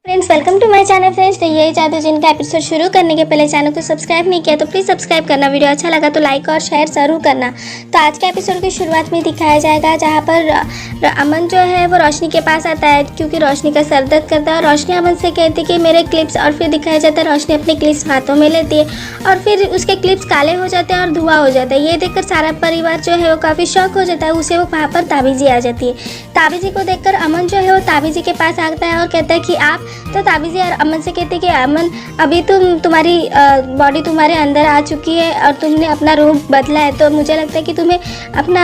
Friends welcome to my channel. Friends तो यही चाहते हो जिनका एपिसोड शुरू करने के पहले चैनल को सब्सक्राइब नहीं किया तो प्लीज़ सब्सक्राइब करना। वीडियो अच्छा लगा तो लाइक और शेयर ज़रूर करना। तो आज के एपिसोड की शुरुआत में दिखाया जाएगा जहाँ पर अमन जो है वो रोशनी के पास आता है क्योंकि रोशनी का सर दर्द करता है और रोशनी अमन से कहती है कि मेरे क्लिप्स, और फिर दिखाया जाता है रोशनी अपने क्लिप्स हाथों में लेती है और फिर उसके क्लिप्स काले हो जाते हैं और धुआं हो जाता है। ये देखकर सारा परिवार जो है वो काफ़ी शॉक हो जाता है। उसे वो वहाँ पर ताबीजी आ जाती है। ताबीजी को देखकर अमन जो है वो ताबीजी के पास आता है और कहता है कि आप तो ताबीजी अमन से कहते कि अमन अभी तुम्हारी बॉडी तुम्हारे अंदर आ चुकी है और तुमने अपना रूप बदला है, तो मुझे लगता है कि तुम्हें अपना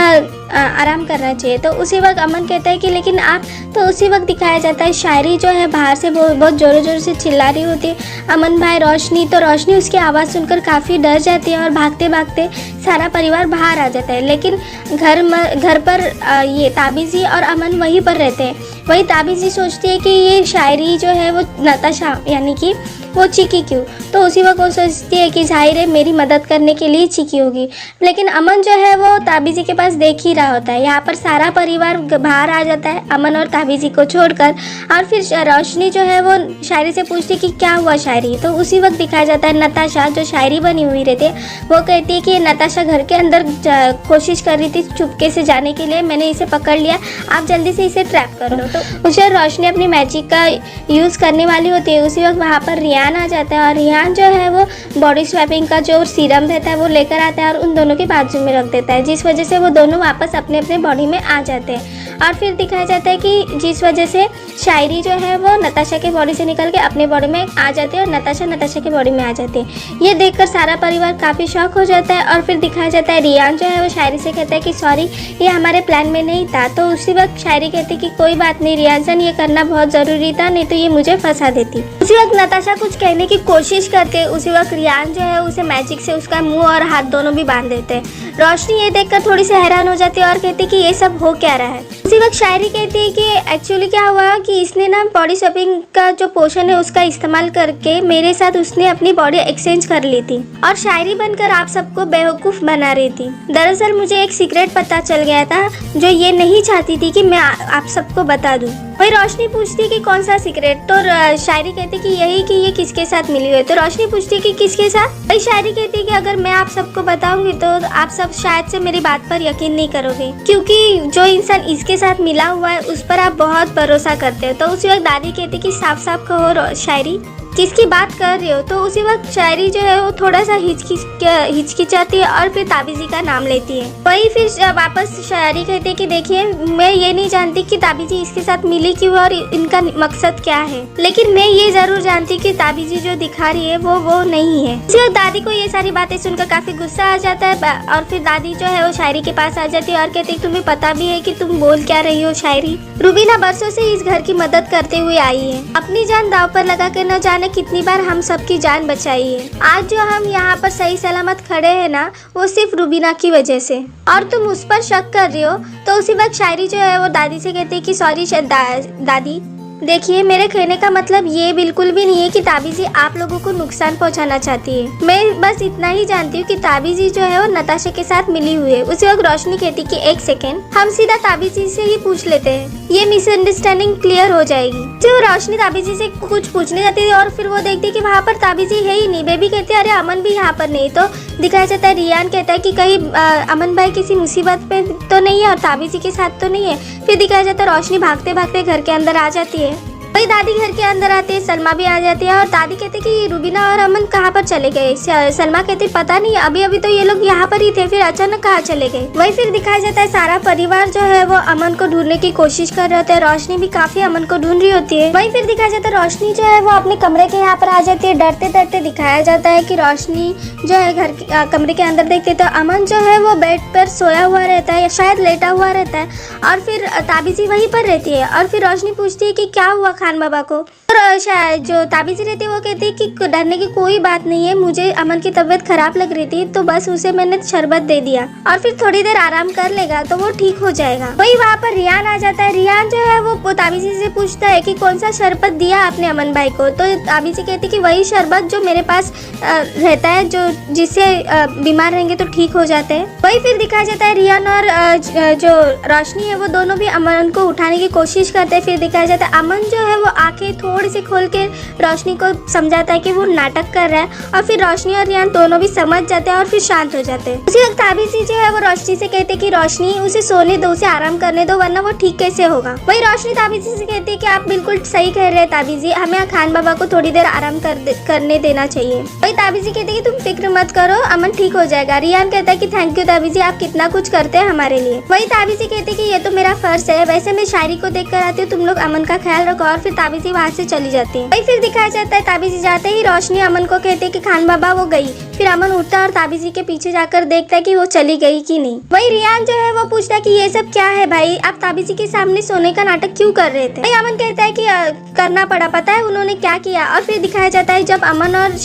आराम करना चाहिए। तो उसी वक्त अमन कहता है कि लेकिन आप, तो उसी वक्त दिखाया जाता है शायरी जो है बाहर से बहुत ज़ोरों ज़ोरों से चिल्ला रही होती है, अमन भाई रोशनी। तो रोशनी उसकी आवाज़ सुनकर काफ़ी डर जाती है और भागते भागते सारा परिवार बाहर आ जाता है। लेकिन घर पर ये ताबीजी और अमन वहीं पर रहते हैं। वही ताबीजी सोचती है कि ये शायरी जो है वो नताशा यानी कि वो चीखी क्यों, तो उसी वक्त वो सोचती है कि जाहिर है मेरी मदद करने के लिए चीखी होगी। लेकिन अमन जो है वो ताबीजी के पास देख ही रहा होता है। यहाँ पर सारा परिवार बाहर आ जाता है अमन और ताबीजी को छोड़कर, और फिर रोशनी जो है वो शायरी से पूछती है कि क्या हुआ शायरी। तो उसी वक्त दिखाया जाता है नताशा जो शायरी बनी हुई रहती है वो कहती है कि नताशा घर के अंदर कोशिश कर रही थी चुपके से जाने के लिए, मैंने इसे पकड़ लिया, आप जल्दी से इसे ट्रैप करो। तो उसे रोशनी अपनी मैजिक का यूज़ करने वाली होती है। उसी वक्त वहाँ पर रियान आ जाता है और रियान जो है वो बॉडी स्वैपिंग का जो सीरम रहता है वो लेकर आता है और उन दोनों के बाजू में रख देता है, जिस वजह से वो दोनों वापस अपने अपने बॉडी में आ जाते हैं। और फिर दिखाया जाता है कि जिस वजह से शायरी जो है वो नताशा के बॉडी से निकल के अपने बॉडी में आ जाती है और नताशा के बॉडी में आ जाती है। ये देखकर सारा परिवार काफ़ी शॉक हो जाता है। और फिर दिखाया जाता है रियान जो है वो शायरी से कहता है कि सॉरी ये हमारे प्लान में नहीं था। तो उसी वक्त शायरी कहती कि कोई बात नहीं रियान जान, ये करना बहुत ज़रूरी था, नहीं तो ये मुझे फंसा देती। उसी वक्त नताशा कुछ कहने की कोशिश करती है। उसी वक्त रियान जो है उसे मैजिक से उसका मुंह और हाथ दोनों भी बांध देते हैं। रोशनी ये देखकर थोड़ी सी हैरान हो जाती है और कहती है कि ये सब हो क्या रहा है। उसी वक्त शायरी कहती है कि एक्चुअली क्या हुआ कि इसने ना बॉडी स्वैपिंग का जो पोशन है उसका इस्तेमाल करके मेरे साथ उसने अपनी बॉडी एक्सचेंज कर ली थी और शायरी बनकर आप सबको बेवकूफ़ बना रही थी। दरअसल मुझे एक सीक्रेट पता चल गया था जो ये नहीं चाहती थी कि मैं आप सबको बता दूं। वही रोशनी पूछती है कि कौन सा सीक्रेट, तो शायरी कहती है कि यही कि ये किसके साथ मिली हुई है। तो रोशनी पूछती है कि किसके साथ। वही शायरी कहती है कि अगर मैं आप सबको बताऊंगी तो आप सब शायद से मेरी बात पर यकीन नहीं करोगे, क्योंकि जो इंसान इसके साथ मिला हुआ है उस पर आप बहुत भरोसा करते हो। तो उसी वक्त दादी कहती है कि साफ साफ कहो शायरी किसकी बात कर रही हो। तो उसी वक्त शायरी जो है वो थोड़ा सा हिचकिचाती है और फिर ताबीजी का नाम लेती है। वही फिर वापस शायरी कहती है कि देखिए मैं ये नहीं जानती कि ताबीजी इसके साथ मिली क्यों और इनका मकसद क्या है, लेकिन मैं ये जरूर जानती कि ताबीजी जो दिखा रही है वो नहीं है। उसी वक्त दादी को ये सारी बातें सुनकर काफी गुस्सा आ जाता है और फिर दादी जो है वो शायरी के पास आ जाती है और कहती है तुम्हें पता भी है कि तुम बोल क्या रही हो शायरी। रूबीना बरसों से इस घर की मदद करते हुए आई है, अपनी जान दांव पर लगा कर न जाने कितनी बार हम सबकी जान बचाई है। आज जो हम यहाँ पर सही सलामत खड़े हैं ना, वो सिर्फ रूबीना की वजह से, और तुम उस पर शक कर रही हो। तो उसी वक्त शायरी जो है वो दादी से कहती है कि सॉरी दादी, देखिए मेरे कहने का मतलब ये बिल्कुल भी नहीं है कि ताबीजी आप लोगों को नुकसान पहुंचाना चाहती है। मैं बस इतना ही जानती हूँ कि ताबीजी जो है वो नताशा के साथ मिली हुई है। उसी वक्त रोशनी कहती कि एक सेकेंड, हम सीधा ताबीजी से ही पूछ लेते हैं, ये मिसअंडरस्टैंडिंग क्लियर हो जाएगी। जो रोशनी ताबीजी से कुछ पूछने जाती है और फिर वो देखती है कि वहाँ पर ताबीजी है ही नहीं। बेबी कहती है अरे अमन भी यहाँ पर नहीं। तो दिखाया जाता है रियान कहता है कि कहीं अमन भाई किसी मुसीबत पे तो नहीं है और ताबीजी के साथ तो नहीं है। फिर दिखाया जाता है रोशनी भागते भागते घर के अंदर आ जाती है। वही दादी घर के अंदर आती है, सलमा भी आ जाती है और दादी कहते कि रूबीना और अमन कहाँ पर चले गए। सलमा कहती पता नहीं, अभी अभी तो ये लोग यहाँ पर ही थे, फिर अचानक कहाँ चले गए। वही फिर दिखाया जाता है सारा परिवार जो है वो अमन को ढूंढने की कोशिश कर रहे होते हैं। रोशनी भी काफी अमन को ढूंढ रही होती है। वही फिर दिखाया जाता है रोशनी जो है वो अपने कमरे के यहाँ पर आ जाती है। डरते डरते दिखाया जाता है कि रोशनी जो है कमरे के अंदर देखते तो अमन जो है वो बेड पर सोया हुआ रहता है या शायद लेटा हुआ रहता है और फिर ताबीजी वहीं पर रहती है। और फिर रोशनी पूछती है कि क्या हुआ खान बाबा को। और शायद जो ताबीजी रहती है वो कहती है कि डरने की कोई बात नहीं है, मुझे अमन की तबीयत खराब लग रही थी तो बस उसे मैंने शरबत दे दिया और फिर थोड़ी देर आराम कर लेगा तो वो ठीक हो जाएगा। वही वहाँ पर रियान आ जाता है। रियान जो है वो ताबीजी से पूछता है कि कौन सा शरबत दिया आपने अमन भाई को। तो ताबीजी कहती है कि वही शरबत जो मेरे पास रहता है, जो जिससे बीमार रहेंगे तो ठीक हो जाते हैं। वही फिर दिखाया जाता है रियान और जो रोशनी है वो दोनों भी अमन को उठाने की कोशिश करते हैं। फिर दिखाया जाता है अमन जो है वो आंखें थोड़ी सी खोल के रोशनी को समझाता है कि वो नाटक कर रहा है, और फिर रोशनी और रियान दोनों भी समझ जाते हैं और फिर शांत हो जाते हैं। उसी वक्त ताबीजी जो है वो रोशनी से कहते कि रोशनी उसे सोने दो, उसे आराम करने दो, वरना वो ठीक कैसे होगा। वही रोशनी ताबीजी से कहती है कि आप बिल्कुल सही कह रहे हैं ताबीजी, हमें खान बाबा को थोड़ी देर आराम करने देना चाहिए। वही ताबीजी कहते कि तुम फिक्र मत करो, अमन ठीक हो जाएगा। रियान कहता है कि थैंक यू ताबीजी, आप कितना कुछ करते हैं हमारे लिए। वही ताबीजी कहते कि ये तो मेरा फर्ज है, वैसे मैं शायरी को देख कर आती हूँ, तुम लोग अमन का ख्याल रखो। और फिर ताबीजी वहाँ से चली जाती है। वही फिर दिखाया जाता है ताबीजी जाते ही रोशनी अमन को कहते कि खान बाबा वो गई। फिर अमन उठता है और ताबीजी के पीछे जाकर देखता है कि वो चली गई कि नहीं। वही रियान जो है वो पूछता है कि ये सब क्या है भाई, आप ताबीजी के सामने सोने का नाटक क्यों कर रहे थे। वही अमन कहता है कि करना पड़ा, पता है उन्होंने क्या किया। और फिर दिखाया जाता है जब अमन और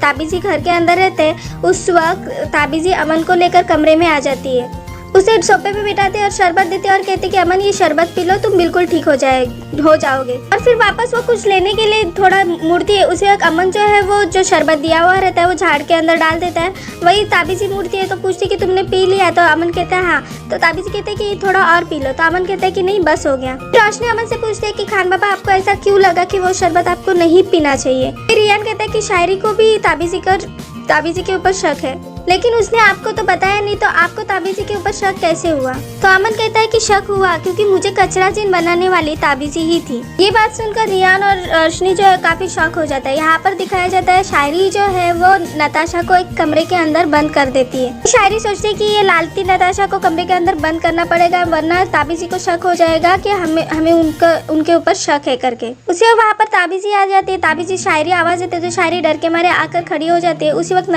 ताबीजी घर के अंदर रहते हैं, उस वक्त ताबीजी अमन को लेकर कमरे में आ जाती है, उसे सोफे पे बिठाते और शरबत देते और कहते कि अमन ये शरबत पी लो, तुम बिल्कुल ठीक हो जाओगे। और फिर वापस वो कुछ लेने के लिए थोड़ा मुड़ती है, उसे अमन जो है वो जो शरबत दिया हुआ रहता है वो झाड़ के अंदर डाल देता है। वही ताबीजी मुड़ती है तो पूछती कि तुमने पी लिया, तो अमन कहता है हाँ। तो ताबीजी कहते हैं कि थोड़ा और पी लो, तो अमन कहता है कि नहीं बस हो गया। रोशनी अमन से पूछती है कि खान बाबा आपको ऐसा क्यों लगा कि वो शरबत आपको नहीं पीना चाहिए। फिर रियान कहता है कि शायरी को भी ताबीजी के ऊपर शक है, लेकिन उसने आपको तो बताया नहीं, तो आपको ताबीजी के ऊपर शक कैसे हुआ। तो अमन कहता है कि शक हुआ क्योंकि मुझे कचरा जिन बनाने वाली ताबीजी ही थी। ये बात सुनकर रियान और रोशनी जो है काफी शॉक हो जाता है। यहाँ पर दिखाया जाता है शायरी जो है वो नताशा को एक कमरे के अंदर बंद कर देती है। शायरी सोचती है कि ये लालती नताशा को कमरे के अंदर बंद करना पड़ेगा, वरना ताबीजी को शक हो जाएगा कि हमें उनके ऊपर शक है करके। उसी वहाँ पर ताबीजी आ जाती है। ताबीजी शायरी आवाज देते तो शायरी डर के मारे आकर खड़ी हो जाती है। उसी वक्त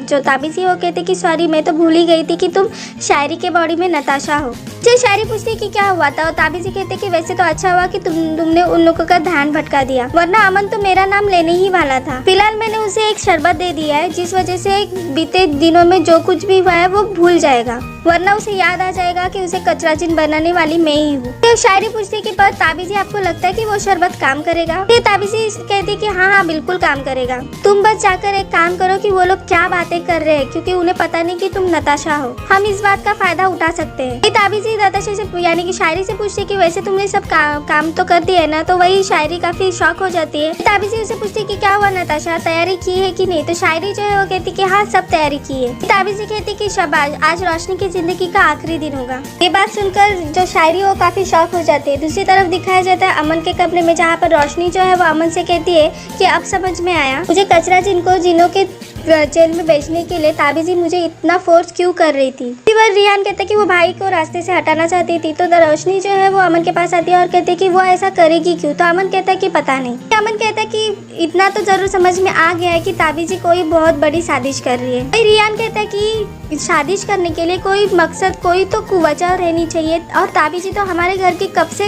जो ताबीजी कहते कि सॉरी मैं तो भूल ही गई थी कि तुम शायरी के बॉडी में नताशा हो। जब शायरी पूछती कि क्या हुआ था, और ताबीजी कहते कि वैसे तो अच्छा हुआ कि तुमने उन लोगों का ध्यान भटका दिया, वरना अमन तो मेरा नाम लेने ही वाला था। फिलहाल मैंने उसे एक शरबत दे दिया है, जिस वजह से बीते दिनों में जो कुछ भी हुआ है वो भूल जाएगा, वरना उसे याद आ जाएगा कि उसे कचरा जिन बनाने वाली मैं ही हूँ। तो शायरी पूछती कि पर ताबीजी आपको लगता है कि वो शरबत काम करेगा। फिर ताबीजी कहती कि हाँ बिल्कुल काम करेगा, तुम बस जाकर एक काम करो कि वो लोग क्या बातें कर रहे हैं, क्योंकि उन्हें पता नहीं कि तुम नताशा हो, हम इस बात का फायदा उठा सकते हैं। ताबीजी नताशा से यानी कि शायरी से पूछती कि वैसे तुमने सब काम तो कर दिया है ना। तो वही शायरी काफी शॉक हो जाती है। ताबीजी उसे पूछती कि क्या हुआ नताशा, तैयारी की है कि नहीं। तो शायरी जो है वो कहती कि हाँ सब तैयारी की है। ताबीजी कहती कि शाबाश, आज रोशनी की जिंदगी का आखिरी दिन होगा। ये बात सुनकर जो शायरी वो काफी शॉक हो जाती है। दूसरी तरफ दिखाया जाता है अमन के कमरे में, जहाँ पर रोशनी जो है वो अमन से कहती है कि अब समझ में आया मुझे कचरा जिनों के जेल में बेचने के लिए ताबीजी मुझे इतना फोर्स क्यों कर रही थी। रियान कहता है कि वो भाई को रास्ते से हटाना चाहती थी। तो रोशनी जो है वो अमन के पास आती है और कहती है कि वो ऐसा करेगी क्यों। तो अमन कहता है कि पता नहीं। अमन कहता है कि इतना तो जरूर समझ में आ गया है कि ताबीजी कोई बहुत बड़ी साजिश कर रही है। रियान कहता है कि साजिश करने के लिए कोई मकसद, कोई तो वजह रहनी चाहिए, और ताबीजी तो हमारे घर की कब से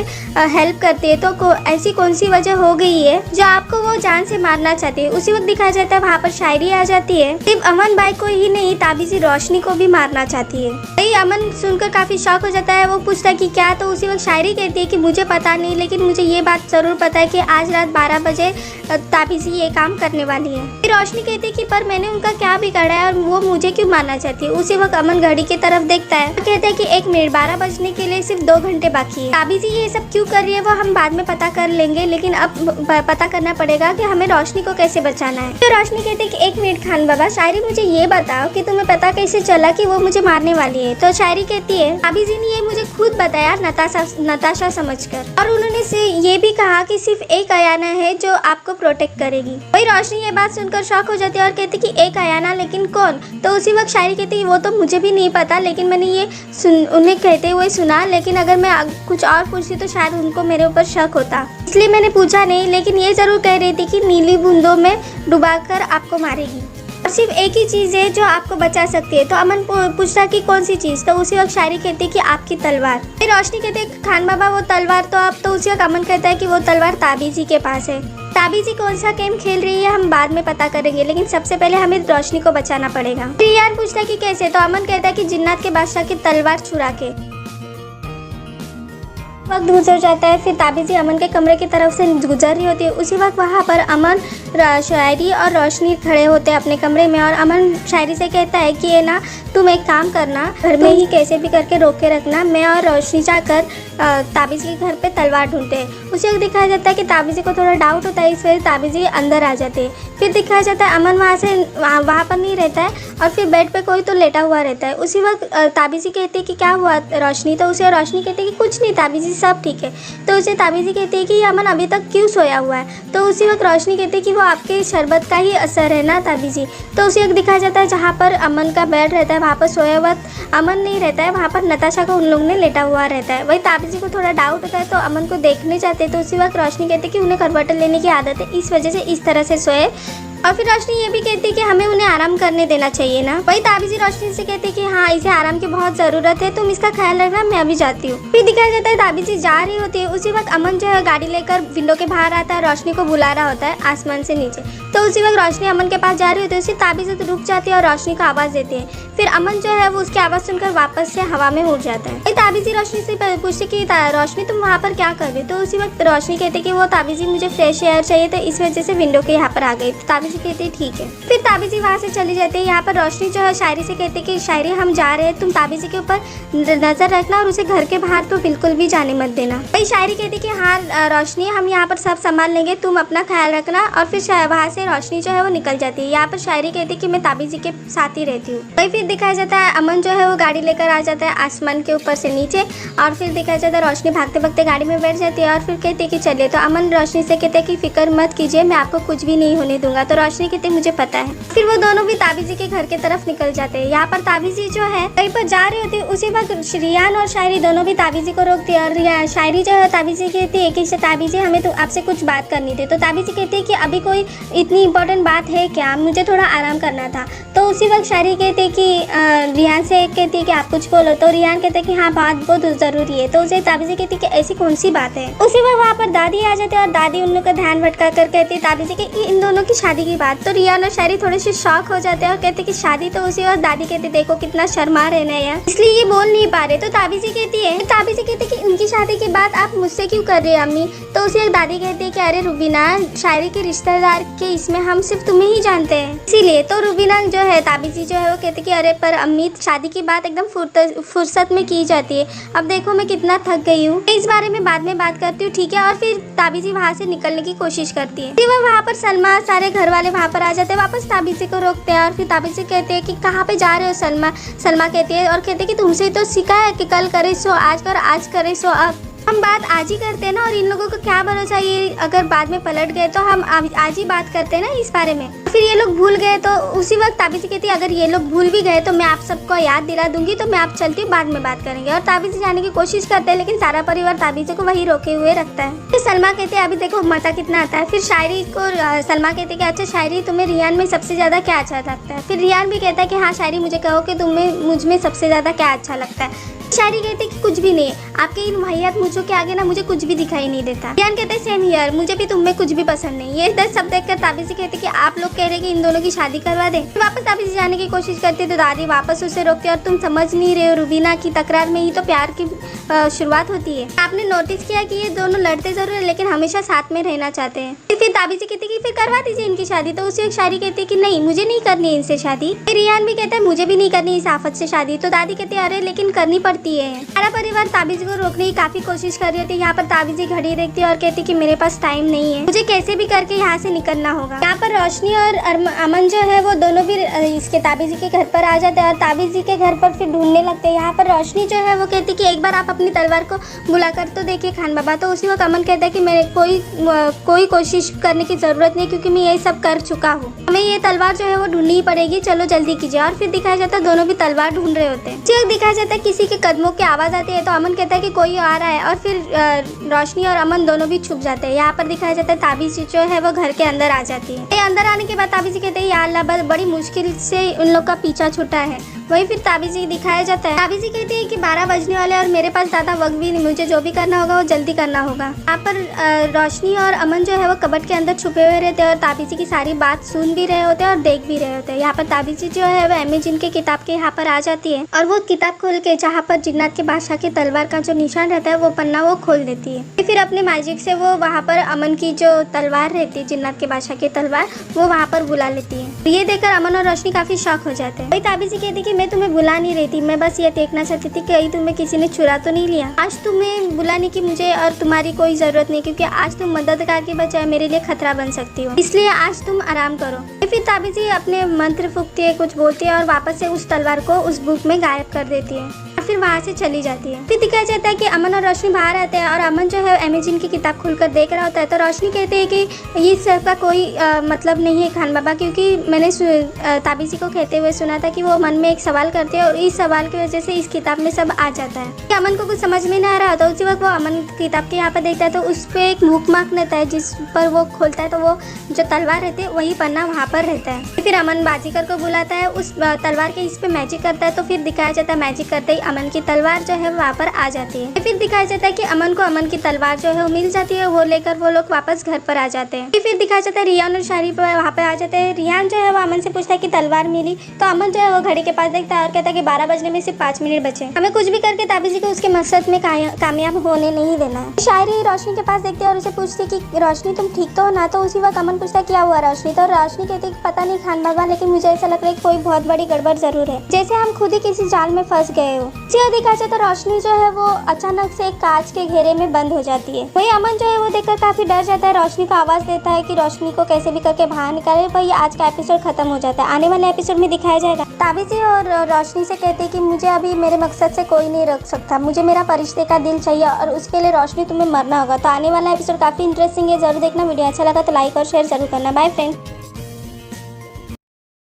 हेल्प करती है, तो ऐसी कौन सी वजह हो गई है जो आपको वो जान से मारना चाहती है। उसी वक्त दिखाया जाता है वहाँ पर शायरी आ जाती है। सिर्फ अमन भाई को ही नहीं, ताबीजी रोशनी को भी मारना चाहती है। अमन सुनकर काफी शॉक हो जाता है। वो पूछता है कि क्या। तो उसी वक्त शायरी कहती है कि मुझे पता नहीं, लेकिन मुझे ये बात जरूर पता है कि आज रात 12 बजे ताबीजी ये काम करने वाली है। फिर रोशनी कहती है कि पर मैंने उनका क्या बिगाड़ा है और वो मुझे क्यों मारना चाहती है। उसी वक्त अमन घड़ी की तरफ देखता है, कहता है कि 1 मिनट, 12 बजने के लिए सिर्फ 2 घंटे बाकी है। ताबीजी ये सब क्यों कर रही है वो हम बाद में पता कर लेंगे, लेकिन अब पता करना पड़ेगा कि हमें रोशनी को कैसे बचाना है। तो रोशनी कहती है कि 1 मिनट खान बाबा, शायरी मुझे ये बताओ कि तुम्हें पता कैसे चला कि वो मुझे मारने वाली है। तो शायरी कहती है ताबीजी ने ये मुझे खुद बताया नताशा समझकर, और उन्होंने ये भी कहा कि सिर्फ एक अयाना है जो आपको प्रोटेक्ट करेगी। वही रोशनी ये बात सुनकर शॉक हो जाती है और कहती कि एक अयाना, लेकिन कौन। तो उसी वक्त शायरी कहती है वो तो मुझे भी नहीं पता, लेकिन मैंने ये उन्हें कहते हुए सुना, लेकिन अगर मैं कुछ और पूछती तो शायद उनको मेरे ऊपर शक होता, इसलिए मैंने पूछा नहीं। लेकिन ये जरूर कह रही थी कि नीली बूंदों में डुबाकर आपको मारेगी, और सिर्फ एक ही चीज़ है जो आपको बचा सकती है। तो अमन पूछता कि कौन सी चीज़। तो उसी वक्त शायरी कहती कि आपकी तलवार। फिर रोशनी कहते खान बाबा वो तलवार तो आप। तो उसी वक्त अमन कहता है कि वो तलवार ताबीजी के पास है। ताबीजी कौन सा गेम खेल रही है हम बाद में पता करेंगे, लेकिन सबसे पहले हमें रोशनी को बचाना पड़ेगा। रियान पूछता है कि कैसे। तो अमन कहता है कि जिन्नात के बादशाह की तलवार चुरा के। वक्त गुजर जाता है। फिर ताबीजी अमन के कमरे की तरफ से गुजर रही होती है। उसी वक्त वहाँ पर अमन, शायरी और रोशनी खड़े होते हैं अपने कमरे में, और अमन शायरी से कहता है कि ये ना तुम एक काम करना, घर में ही कैसे भी करके रोक के रखना, मैं और रोशनी जाकर ताबीज़ के घर पे तलवार ढूंढते हैं। उसे दिखाया जाता है कि ताबीज़ी को थोड़ा डाउट होता है, इस वजह से ताबीज़ी अंदर आ जाते हैं। फिर दिखाया जाता है अमन वहाँ पर नहीं रहता है और फिर बेड पे कोई तो लेटा हुआ रहता है। उसी वक्त ताबीज़ी कहती है कि क्या हुआ रोशनी, तो उसे रोशनी कहती है कि कुछ नहीं ताबीज़ी, सब ठीक है। तो उसे ताबीज़ी कहती है कि अमन अभी तक क्यों सोया हुआ है। तो उसी वक्त रोशनी कहती है कि वो आपके शरबत का ही असर है ना ताबीज़ी। तो उसे दिखाया जाता है जहाँ पर अमन का बेड रहता है वहाँ पर सोया हुआ अमन नहीं रहता है, वहाँ पर नताशा को उन लोगों ने लेटा हुआ रहता है। वही ताबीज़ी को थोड़ा डाउट होता है तो अमन को देखने जाते हैं। तो उसी वक्त रोशनी कहती है कि उन्हें करवटें लेने की आदत है, इस वजह से इस तरह से सोए। और फिर रोशनी ये भी कहती है कि हमें उन्हें आराम करने देना चाहिए ना। वही ताबीज़ी रोशनी से कहती है कि हाँ इसे आराम की बहुत ज़रूरत है, तुम इसका ख्याल रखना, मैं अभी जाती हूँ। फिर दिखाया जाता है ताबीज़ी जा रही होती है। उसी वक्त अमन जो है गाड़ी लेकर विंडो के बाहर आता है, रोशनी को बुला रहा होता है आसमान से नीचे। तो उसी वक्त रोशनी अमन के पास जा रही होती है, उसी ताबीज़ी रुक जाती है और रोशनी को आवाज़ देती है। फिर अमन जो है वो उसकी आवाज़ सुनकर वापस से हवा में उड़ जाता है। ताबीज़ी रोशनी से पूछती कि रोशनी तुम वहाँ पर क्या कर रही हो। तो उसी वक्त रोशनी कहती कि वो ताबीज़ी मुझे फ्रेश एयर चाहिए, तो इस वजह से विंडो के यहाँ पर आ गई। तो ताबीज़ी कहती है ठीक है। फिर ताबीज़ी वहाँ से चली जाती है। यहाँ पर रोशनी जो है शायरी से कहती है कि शायरी हम जा रहे हैं, तुम ताबीज़ी के ऊपर नज़र रखना और उसे घर के बाहर तो बिल्कुल भी जाने मत देना। भाई शायरी कहती कि हाँ रोशनी हम यहाँ पर सब संभाल लेंगे, तुम अपना ख्याल रखना। और फिर वहाँ से रोशनी जो है वो निकल जाती है। यहाँ पर शायरी कहती कि मैं ताबीज़ी के साथ ही रहती हूँ। वही फिर दिखाया जाता है अमन जो है वो गाड़ी लेकर आ जाता है आसमान के ऊपर से नीचे। और फिर दिखाया जाता है रोशनी भागते भागते गाड़ी में बैठ जाती है और फिर कहती है कि चलिए। तो अमन रोशनी से कहते हैं कि फिक्र मत कीजिए, मैं आपको कुछ भी नहीं होने दूंगा। तो रोशनी कहती मुझे पता है। फिर वो दोनों भी ताबीज़ी के घर की तरफ निकल जाते हैं। यहाँ पर ताबीज़ी जो है कहीं पर जा रही होती है, उसी वक्त रियान और शायरी दोनों भी ताबीज़ी को रोकती है। और शायरी जो है ताबीज़ी कहती है कि ताबीज़ी हमें तो आपसे कुछ बात करनी थी। तो ताबीज़ी कहती है कि अभी कोई इतनी इंपॉर्टेंट बात है क्या, मुझे थोड़ा आराम करना था। तो उसी वक्त शायरी कहती है कि रियान से कहती है कि आप कुछ बोलो। तो रियान कहते हैं कि हाँ बात बहुत ज़रूरी है। तो उसे ताबीज़ी कहती है कि ऐसी कौन सी बात है। उसी वक्त वहाँ पर दादी आ जाती है और दादी उन लोगों का ध्यान भटका कर कहती है ताबीज़ी कि इन दोनों की शादी की बात। तो रियान और शायरी थोड़े से शॉक हो जाते हैं और कहते हैं कि शादी। तो उसी वक्त दादी कहती देखो कितना शर्मा रहे ना यार, इसलिए ये बोल नहीं पा रहे। तो ताबीज़ी कहती है कि इनकी शादी की बात आप मुझसे क्यों कर रहे हैं अम्मी। तो उसी वक्त दादी कहती है कि अरे रुबीना शायरी के रिश्तेदार के इसमें हम सिर्फ तुम्हें ही जानते हैं इसीलिए। तो रुबीना जो है ताबीज़ी जो है वो कहती कि अरे पर अम्मी शादी की बात एकदम फुर्सत में की जाती है, अब देखो मैं कितना थक गई हूँ, इस बारे में बाद में बात करती हूँ ठीक है। और फिर ताबीज़ी वहाँ से निकलने की कोशिश करती है। फिर वहाँ पर सलमा सारे घर वाले वहाँ पर आ जाते हैं, वापस ताबीज़ी को रोकते हैं। और फिर ताबीज़ी कहते हैं कि कहाँ पे जा रहे हो सलमा कहती है और कहते हैं कि तुमसे तो सीखा है कि कल करे सो आज कर, आज करे सो अब। हम बात आज ही करते हैं ना, और इन लोगों को क्या भरोसा ये अगर बाद में पलट गए तो हम आज ही बात करते हैं ना इस बारे में। फिर ये लोग भूल गए। तो उसी वक्त ताबीज़ी कहती है अगर ये लोग भूल भी गए तो मैं आप सबको याद दिला दूंगी, तो मैं आप चलती हूँ, बाद में बात करेंगे। और ताबीज़ी जाने की कोशिश करते हैं लेकिन सारा परिवार ताबीज़ी को वही रोके हुए रखता है। फिर सलमा कहते हैं अभी देखो मज़ा कितना आता है। फिर शायरी को सलमा कहते हैं कि अच्छा शायरी तुम्हें रियान में सबसे ज़्यादा क्या अच्छा लगता है। फिर रियान भी कहता है कि हाँ शायरी मुझे कहो कि तुम्हें मुझ में सबसे ज़्यादा क्या अच्छा लगता है। शायरी कहती है कि कुछ भी नहीं, आपके इन वाहियात मुझों के आगे ना मुझे कुछ भी दिखाई नहीं देता। रियान कहते हैं सेम हियर, मुझे भी तुम में कुछ भी पसंद नहीं। ये सब देखकर ताबीज़ी कहती कि आप लोग कह रहे कि इन दोनों की शादी करवा दें। वापस ताबीज़ी जाने की कोशिश करती है तो दादी वापस उसे रोकती है और तुम समझ नहीं रहे हो रुबीना की तकरार में ही तो प्यार की शुरुआत होती है। आपने नोटिस किया कि ये दोनों लड़ते जरूर है लेकिन हमेशा साथ में रहना चाहते हैं। फिर ताबीज़ी कहती कि फिर करवा दीजिए इनकी शादी। तो उसे एक शायरी कहती है कि नहीं मुझे नहीं करनी है इनसे शादी। फिर रियान भी कहता है मुझे भी नहीं करनी इस आफत से शादी। तो दादी कहती है अरे लेकिन करनी पड़ती है। सारा परिवार ताबीज़ी को रोकने की काफी कोशिश कर रही थी। यहाँ पर ताबीज़ी घड़ी देखती है और कहती कि मेरे पास टाइम नहीं है, मुझे कैसे भी करके यहाँ से निकलना होगा। यहाँ पर रोशनी और अमन जो है वो दोनों भी इसके ताबीज़ी के घर पर आ जाते हैं और ताबीज़ी के घर पर फिर ढूंढने लगते हैं। यहाँ पर रोशनी जो है वो कहती कि एक बार आप अपनी तलवार को बुलाकर तो देखिए खान बाबा। तो उसी वक्त अमन कहता है कि मेरे कोई कोशिश करने की जरूरत नहीं क्योंकि मैं ये सब कर चुका हूँ, हमें ये तलवार जो है वो ढूंढनी ही पड़ेगी, चलो जल्दी कीजिए। और फिर दिखाया जाता है दोनों भी तलवार ढूंढ रहे होते हैं। फिर दिखाया जाता है किसी के कदमों की आवाज़ आती है तो अमन कहता है कि कोई आ रहा है और फिर रोशनी और अमन दोनों भी छुप जाते हैं। यहाँ पर दिखाया जाता है ताबीज़ी जो है वो घर के अंदर आ जाती है। अंदर आने के बाद ताबीज़ी कहते हैं या अल्लाह बड़ी मुश्किल से उन लोग का पीछा छूटा है। वही फिर ताबीज़ी दिखाया जाता है। ताबीज़ी कहती है कि 12 बजने वाले और मेरे पास ज़्यादा वक्त भी नहीं, मुझे जो भी करना होगा वो जल्दी करना होगा। यहाँ पर रोशनी और अमन जो है वो कब्र कबर्ड के अंदर छुपे हुए रहते हैं और ताबीजी की सारी बात सुन भी रहे होते हैं और देख भी रहे होते हैं। यहाँ पर ताबीजी जो है वो एमी जिन के किताब के यहाँ पर आ जाती है और वो किताब खोल के जहाँ पर जिन्नात के बादशाह की तलवार का जो निशान रहता है वो पन्ना वो खोल देती है। फिर अपने मैजिक से वो वहाँ पर अमन की जो तलवार रहती है, जिन्नात के बादशाह की तलवार, वो वहाँ पर बुला लेती है। ये देखकर अमन और रोशनी काफी शॉक हो जाते हैं। भाई ताबीजी कहती कि मैं तुम्हें बुला नहीं रही थी, मैं बस ये देखना चाहती थी कहीं तुम्हें किसी ने चुरा तो नहीं लिया। आज तुम्हें बुलाने की मुझे और तुम्हारी कोई जरूरत नहीं, क्योंकि आज तुम मददगार के बजाय मेरे लिए खतरा बन सकती हो, इसलिए आज तुम आराम करो। फिर ताबीजी अपने मंत्र फूकती है, कुछ बोलती है और वापस से उस तलवार को उस बुक में गायब कर देती है। फिर वहाँ से चली जाती है। फिर दिखाया जाता है कि अमन और रोशनी बाहर आते हैं और अमन जो है एमी जिन की किताब खुलकर देख रहा होता है। तो रोशनी कहते हैं कि ये सब का कोई मतलब नहीं है खान बाबा, क्योंकि मैंने ताबीजी को कहते हुए सुना था कि वो मन में एक सवाल करते हैं और इस सवाल की वजह से इस किताब में सब आ जाता है। कि अमन को कुछ समझ में नहीं आ रहा होता, उसी वक्त वो अमन किताब के यहाँ पर देखता है तो उस पर एक बुक मार्क रहता है, जिस पर वो खोलता है तो वो जो तलवार रहती है वही पन्ना वहाँ पर रहता है। फिर अमन बाजीगर को बुलाता है, उस तलवार के इस पे मैजिक करता है। तो फिर दिखाया जाता है मैजिक करते ही अमन की तलवार जो है वहाँ पर आ जाती है। फिर दिखाया जाता है कि अमन को अमन की तलवार जो है वो मिल जाती है, वो लेकर वो लोग वापस घर पर आ जाते हैं। फिर दिखाया जाता है रियान और शारीफ वहाँ पर आ जाते हैं। रियान जो है वो अमन से पूछता है कि तलवार मिली, तो अमन जो है वो घड़ी के पास देखता है और कहता है कि 12 बजने में सिर्फ 5 मिनट बचे, हमें कुछ भी करके ताबीजी को उसके मकसद में कामयाब होने नहीं देना है। शायरी रोशनी के पास देखते हैं और उसे पूछती है कि रोशनी तुम ठीक तो हो ना। तो उसी वक्त अमन पूछता है क्या हुआ रोशनी। तो रोशनी कहती है कि पता नहीं खान बाबा, लेकिन मुझे ऐसा लग रहा है कि कोई बहुत बड़ी गड़बड़ जरूर है, जैसे हम खुद ही किसी जाल में फंस गए हो। दिखाया जाता है रोशनी जो है वो अचानक से एक कांच के घेरे में बंद हो जाती है। वही अमन जो है वो देखकर काफी डर जाता है, रोशनी को आवाज देता है कि रोशनी को कैसे भी करके बाहर निकाले। वही आज का एपिसोड खत्म हो जाता है। आने वाले एपिसोड में दिखाया जाएगा ताबीजी और रोशनी से कहते हैं कि मुझे अभी मेरे मकसद से कोई नहीं रोक सकता, मुझे मेरा फरिश्ते का दिल चाहिए और उसके लिए रोशनी तुम्हें मरना होगा। तो आने वाला एपिसोड काफी इंटरेस्टिंग है, जरूर देखना। वीडियो अच्छा लगा तो लाइक और शेयर जरूर करना। Bye friend.